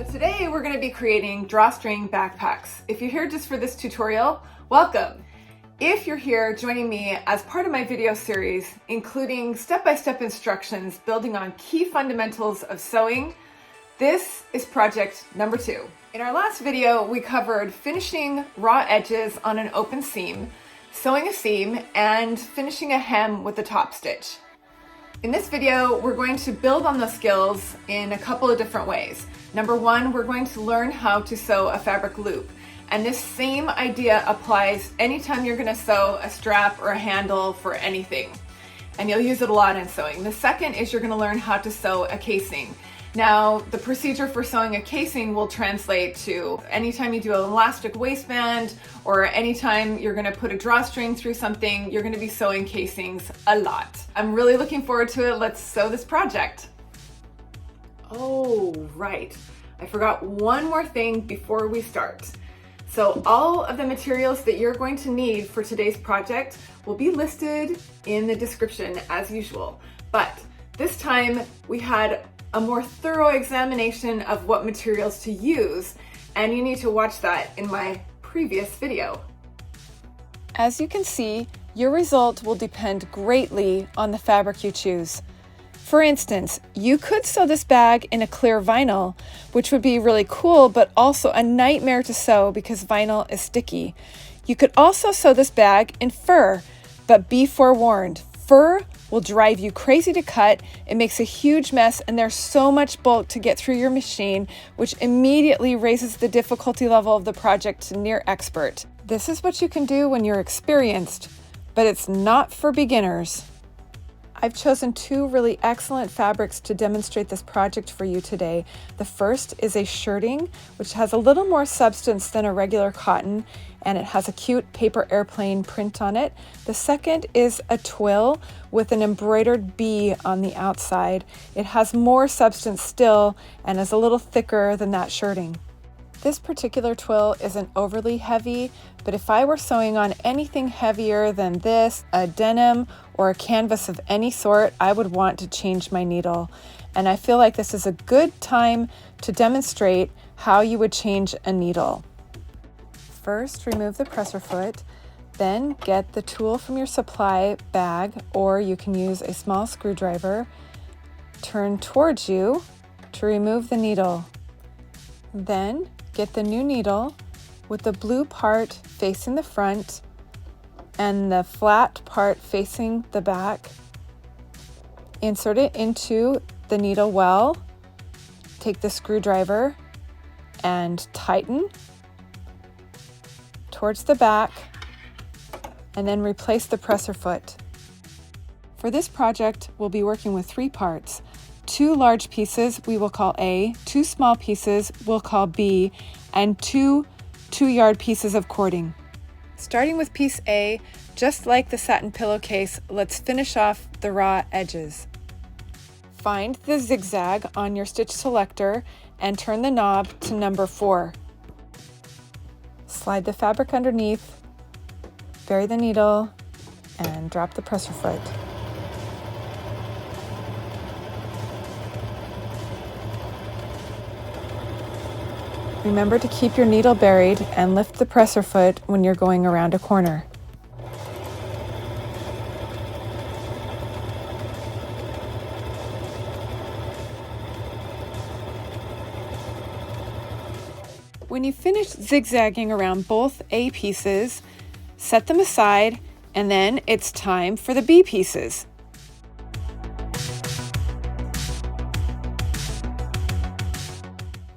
So today we're going to be creating drawstring backpacks. If you're here just for this tutorial, welcome. If you're here joining me as part of my video series, including step-by-step instructions building on key fundamentals of sewing, this is project number 2. In our last video, we covered finishing raw edges on an open seam, sewing a seam, and finishing a hem with a top stitch. In this video, we're going to build on those skills in a couple of different ways. Number 1, we're going to learn how to sew a fabric loop. And this same idea applies anytime you're going to sew a strap or a handle for anything. And you'll use it a lot in sewing. The second is you're going to learn how to sew a casing. Now, the procedure for sewing a casing will translate to anytime you do an elastic waistband or anytime you're going to put a drawstring through something, you're going to be sewing casings a lot. I'm really looking forward to it. Let's sew this project. Oh, right. I forgot one more thing before we start. So all of the materials that you're going to need for today's project will be listed in the description as usual. But this time we had a more thorough examination of what materials to use, and you need to watch that in my previous video. As you can see, your result will depend greatly on the fabric you choose. For instance, you could sew this bag in a clear vinyl, which would be really cool, but also a nightmare to sew because vinyl is sticky. You could also sew this bag in fur, but be forewarned, fur will drive you crazy to cut. It makes a huge mess, and there's so much bulk to get through your machine, which immediately raises the difficulty level of the project to near expert. This is what you can do when you're experienced, but it's not for beginners. I've chosen 2 really excellent fabrics to demonstrate this project for you today. The first is a shirting, which has a little more substance than a regular cotton, and it has a cute paper airplane print on it. The second is a twill with an embroidered bee on the outside. It has more substance still and is a little thicker than that shirting. This particular twill isn't overly heavy, but if I were sewing on anything heavier than this, a denim or a canvas of any sort, I would want to change my needle. And I feel like this is a good time to demonstrate how you would change a needle. First, remove the presser foot, then get the tool from your supply bag, or you can use a small screwdriver. Turn towards you to remove the needle. Then get the new needle with the blue part facing the front and the flat part facing the back. Insert it into the needle well. Take the screwdriver and tighten towards the back, and then replace the presser foot. For this project, we'll be working with 3 parts. 2 large pieces we will call A, 2 small pieces we'll call B, and 2 2-yard pieces of cording. Starting with piece A, just like the satin pillowcase, let's finish off the raw edges. Find the zigzag on your stitch selector and turn the knob to number 4. Slide the fabric underneath, bury the needle, and drop the presser foot. Remember to keep your needle buried and lift the presser foot when you're going around a corner. When you finish zigzagging around both A pieces, set them aside, and then it's time for the B pieces.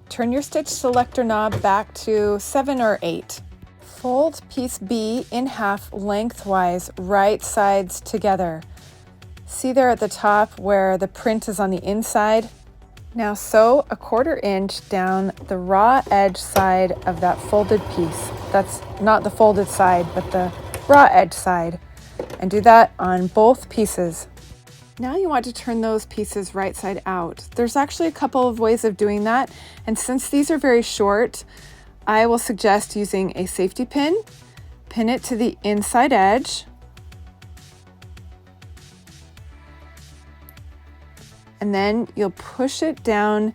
Turn your stitch selector knob back to 7 or 8. Fold piece B in half lengthwise, right sides together. See there at the top where the print is on the inside? Now sew a 1/4 inch down the raw edge side of that folded piece. That's not the folded side, but the raw edge side. And do that on both pieces. Now you want to turn those pieces right side out. There's actually a couple of ways of doing that, and since these are very short, I will suggest using a safety pin. Pin it to the inside edge, and then you'll push it down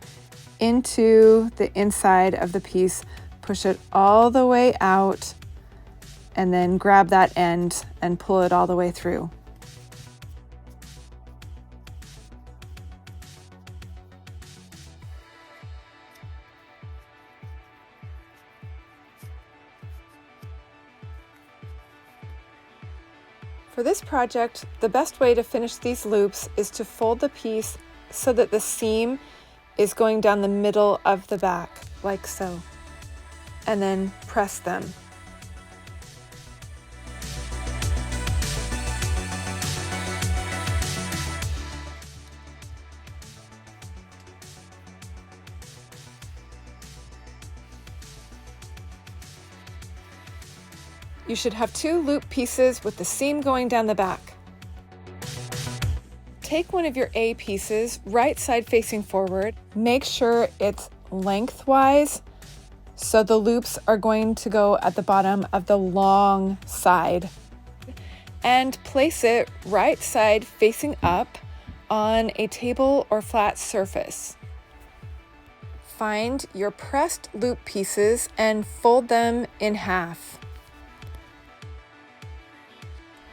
into the inside of the piece, push it all the way out, and then grab that end and pull it all the way through. For this project, the best way to finish these loops is to fold the piece so that the seam is going down the middle of the back, like so, and then press them. You should have 2 loop pieces with the seam going down the back. Take one of your A pieces, right side facing forward. Make sure it's lengthwise, so the loops are going to go at the bottom of the long side. And place it right side facing up on a table or flat surface. Find your pressed loop pieces and fold them in half.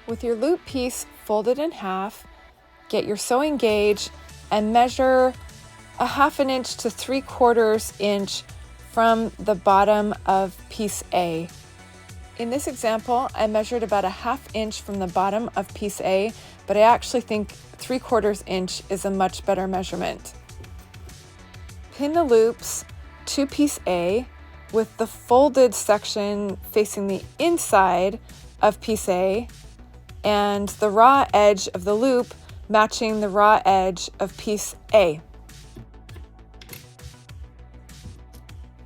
With your loop piece folded in half, get your sewing gauge and measure 1/2 inch to 3/4 inch from the bottom of piece A. In this example, I measured about 1/2 inch from the bottom of piece A, but I actually think 3/4 inch is a much better measurement. Pin the loops to piece A with the folded section facing the inside of piece A and the raw edge of the loop matching the raw edge of piece A.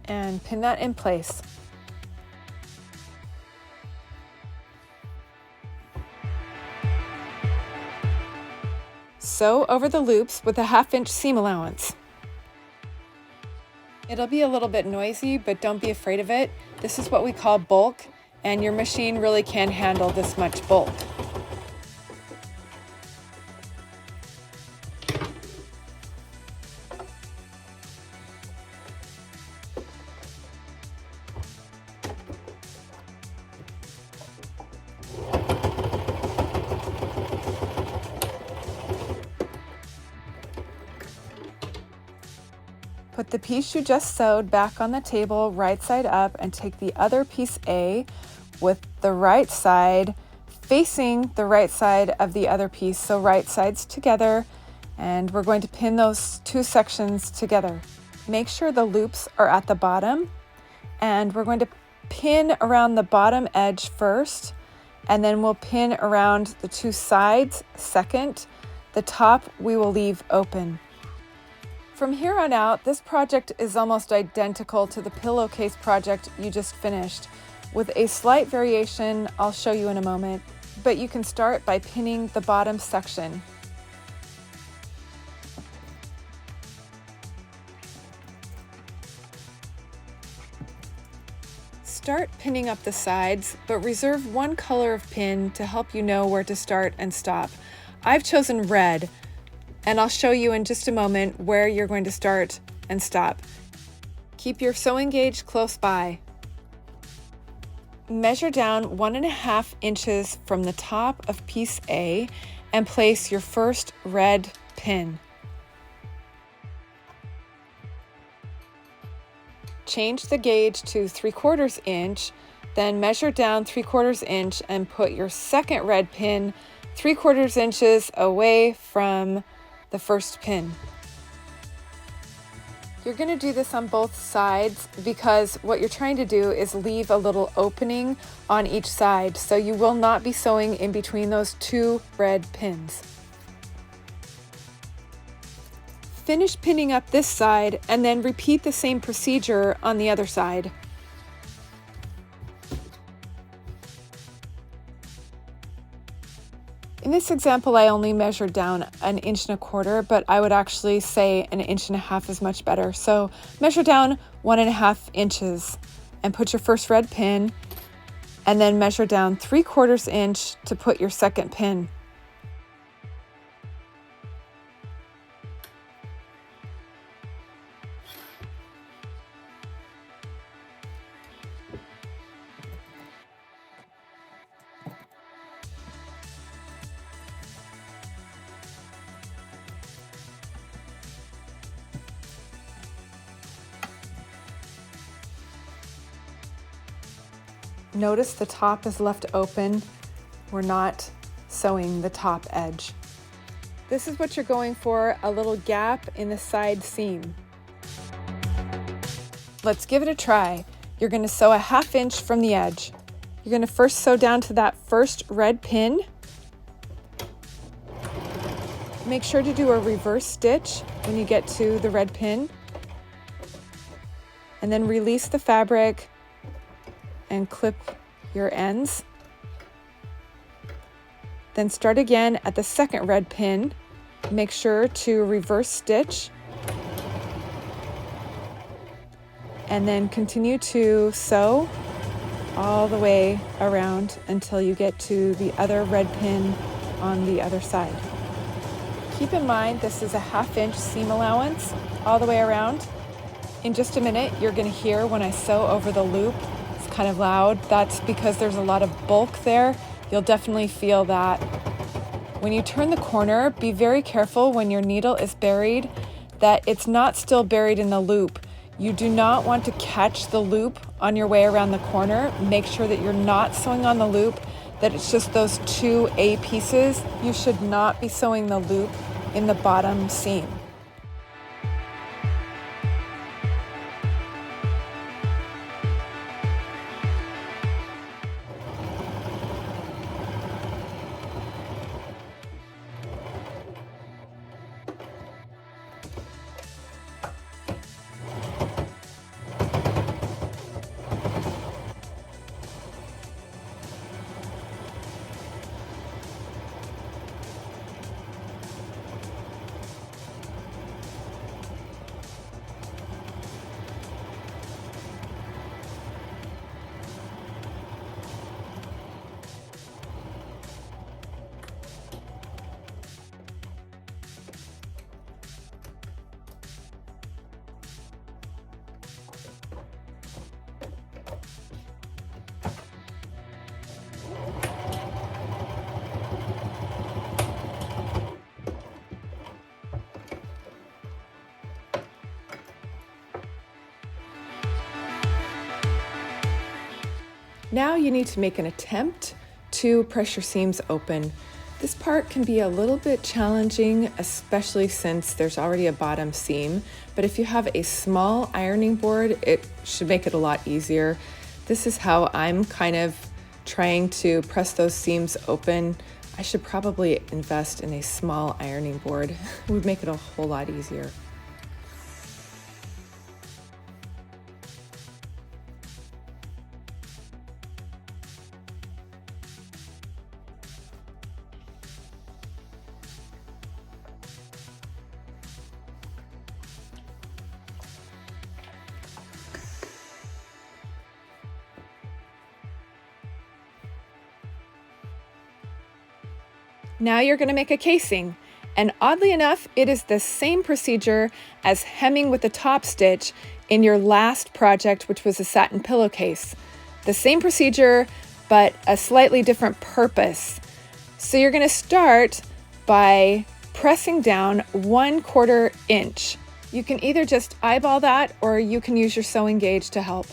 And pin that in place. Sew over the loops with a 1/2 inch seam allowance. It'll be a little bit noisy, but don't be afraid of it. This is what we call bulk, and your machine really can handle this much bulk. Put the piece you just sewed back on the table right side up and take the other piece A with the right side facing the right side of the other piece, so right sides together, and we're going to pin those 2 sections together. Make sure the loops are at the bottom, and we're going to pin around the bottom edge first, and then we'll pin around the 2 sides second. The top we will leave open. From here on out, this project is almost identical to the pillowcase project you just finished, with a slight variation I'll show you in a moment, but you can start by pinning the bottom section. Start pinning up the sides, but reserve one color of pin to help you know where to start and stop. I've chosen red, and I'll show you in just a moment where you're going to start and stop. Keep your sewing gauge close by. Measure down 1.5 inches from the top of piece A and place your first red pin. Change the gauge to 3/4 inch, then measure down 3/4 inch and put your second red pin 3/4 inches away from the first pin. You're going to do this on both sides because what you're trying to do is leave a little opening on each side, so you will not be sewing in between those 2 red pins. Finish pinning up this side and then repeat the same procedure on the other side. In this example, I only measured down 1.25 inches, but I would actually say 1.5 inches is much better. So measure down 1.5 inches and put your first red pin, and then measure down 3/4 inch to put your second pin. Notice the top is left open. We're not sewing the top edge. This is what you're going for, a little gap in the side seam. Let's give it a try. You're going to sew a 1/2 inch from the edge. You're going to first sew down to that first red pin. Make sure to do a reverse stitch when you get to the red pin. And then release the fabric and clip your ends. Then start again at the second red pin. Make sure to reverse stitch. And then continue to sew all the way around until you get to the other red pin on the other side. Keep in mind this is a 1/2 inch seam allowance all the way around. In just a minute, you're going to hear when I sew over the loop. It's kind of loud. That's because there's a lot of bulk there. You'll definitely feel that. When you turn the corner, be very careful when your needle is buried that it's not still buried in the loop. You do not want to catch the loop on your way around the corner. Make sure that you're not sewing on the loop, that it's just those two A pieces. You should not be sewing the loop in the bottom seam. Now you need to make an attempt to press your seams open. This part can be a little bit challenging, especially since there's already a bottom seam, but if you have a small ironing board, it should make it a lot easier. This is how I'm kind of trying to press those seams open. I should probably invest in a small ironing board. It would make it a whole lot easier. Now you're going to make a casing, and oddly enough, it is the same procedure as hemming with the top stitch in your last project, which was a satin pillowcase. The same procedure, but a slightly different purpose. So you're going to start by pressing down 1/4 inch. You can either just eyeball that, or you can use your sewing gauge to help.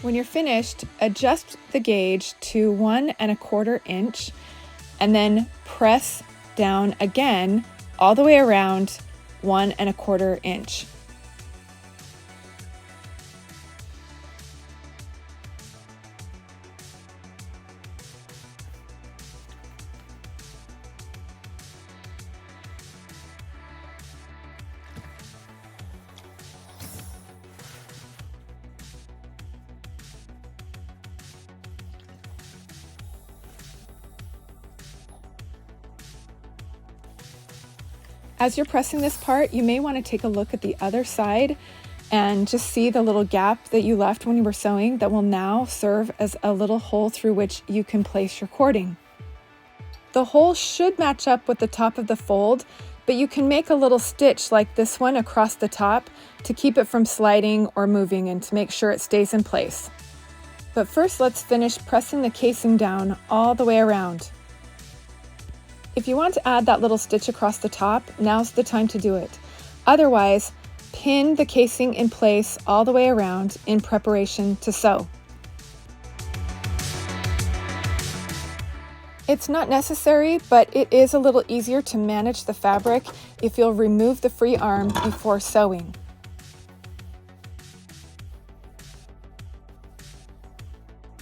When you're finished, adjust the gauge to 1¼ inch and then press down again all the way around 1¼ inch. As you're pressing this part, you may want to take a look at the other side and just see the little gap that you left when you were sewing that will now serve as a little hole through which you can place your cording. The hole should match up with the top of the fold, but you can make a little stitch like this one across the top to keep it from sliding or moving and to make sure it stays in place. But first, let's finish pressing the casing down all the way around. If you want to add that little stitch across the top, now's the time to do it. Otherwise, pin the casing in place all the way around in preparation to sew. It's not necessary, but it is a little easier to manage the fabric if you'll remove the free arm before sewing.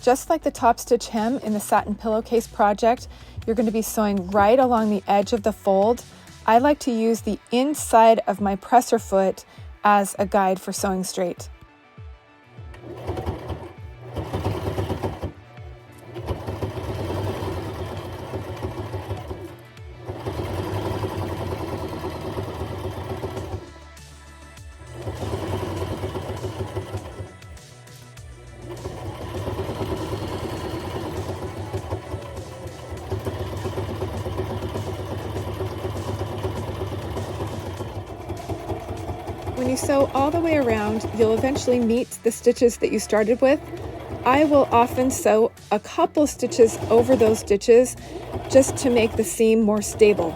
Just like the top stitch hem in the satin pillowcase project, you're going to be sewing right along the edge of the fold. I like to use the inside of my presser foot as a guide for sewing straight. When you sew all the way around, you'll eventually meet the stitches that you started with. I will often sew a couple stitches over those stitches just to make the seam more stable.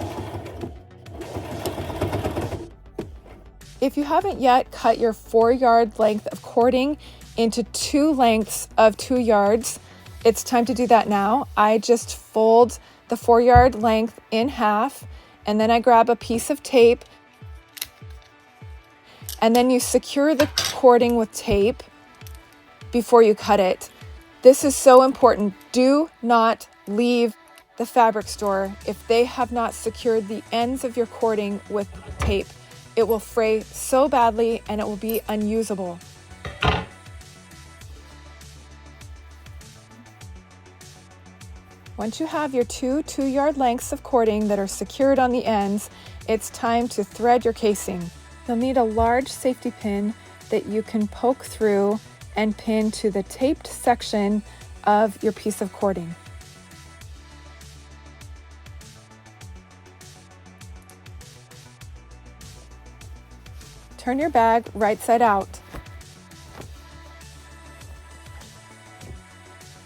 If you haven't yet cut your 4-yard length of cording into 2 lengths of 2 yards, it's time to do that now. I just fold the 4-yard length in half, and then I grab a piece of tape, and then you secure the cording with tape before you cut it. This is so important. Do not leave the fabric store if they have not secured the ends of your cording with tape. It will fray so badly and it will be unusable. Once you have your 2 2-yard lengths of cording that are secured on the ends, it's time to thread your casing. You'll need a large safety pin that you can poke through and pin to the taped section of your piece of cording. Turn your bag right side out.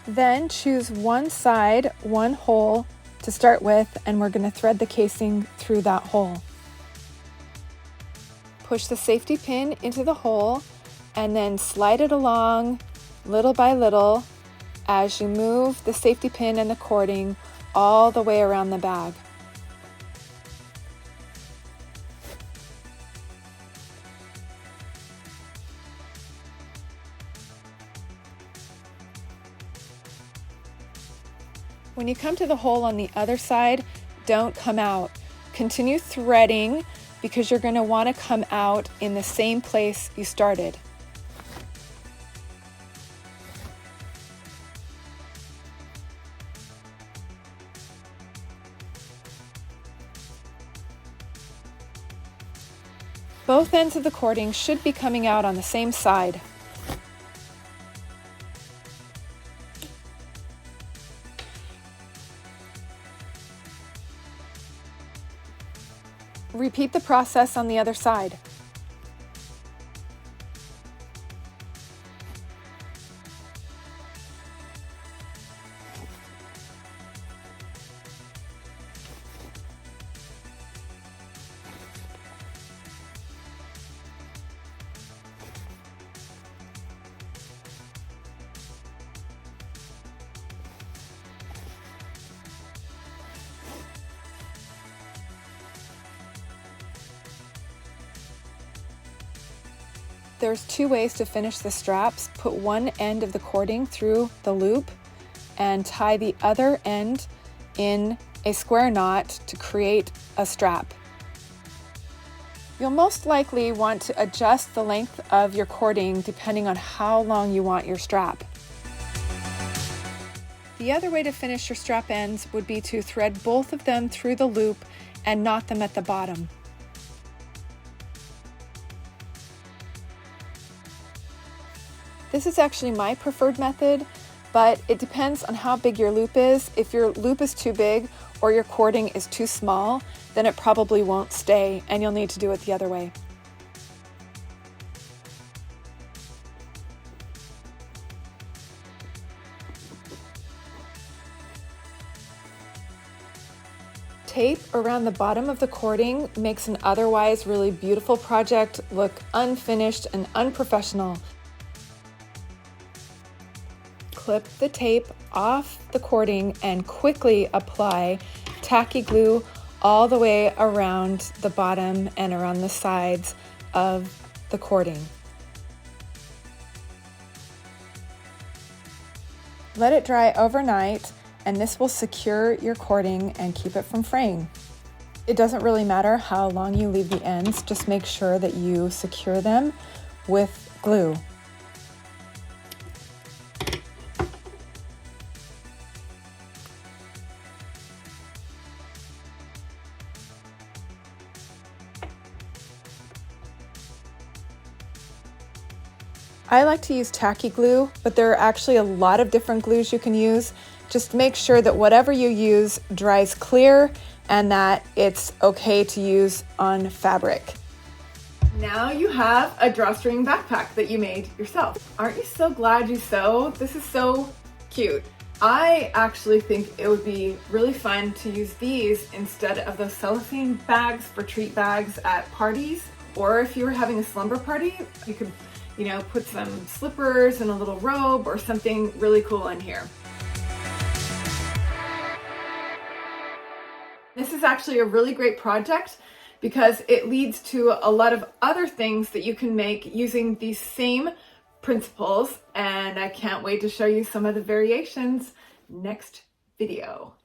Then choose one side, one hole to start with, and we're going to thread the casing through that hole. Push the safety pin into the hole and then slide it along little by little as you move the safety pin and the cording all the way around the bag. When you come to the hole on the other side, don't come out. Continue threading because you're going to want to come out in the same place you started. Both ends of the cording should be coming out on the same side. Repeat the process on the other side. There's 2 ways to finish the straps. Put one end of the cording through the loop and tie the other end in a square knot to create a strap. You'll most likely want to adjust the length of your cording depending on how long you want your strap. The other way to finish your strap ends would be to thread both of them through the loop and knot them at the bottom. This is actually my preferred method, but it depends on how big your loop is. If your loop is too big or your cording is too small, then it probably won't stay and you'll need to do it the other way. Tape around the bottom of the cording makes an otherwise really beautiful project look unfinished and unprofessional. Clip the tape off the cording and quickly apply tacky glue all the way around the bottom and around the sides of the cording. Let it dry overnight, and this will secure your cording and keep it from fraying. It doesn't really matter how long you leave the ends, just make sure that you secure them with glue. I like to use tacky glue, but there are actually a lot of different glues you can use. Just make sure that whatever you use dries clear and that it's okay to use on fabric. Now you have a drawstring backpack that you made yourself. Aren't you so glad you sewed? This is so cute. I actually think it would be really fun to use these instead of those cellophane bags for treat bags at parties, or if you were having a slumber party, you could put some slippers and a little robe or something really cool in here. This is actually a really great project because it leads to a lot of other things that you can make using these same principles, and I can't wait to show you some of the variations next video.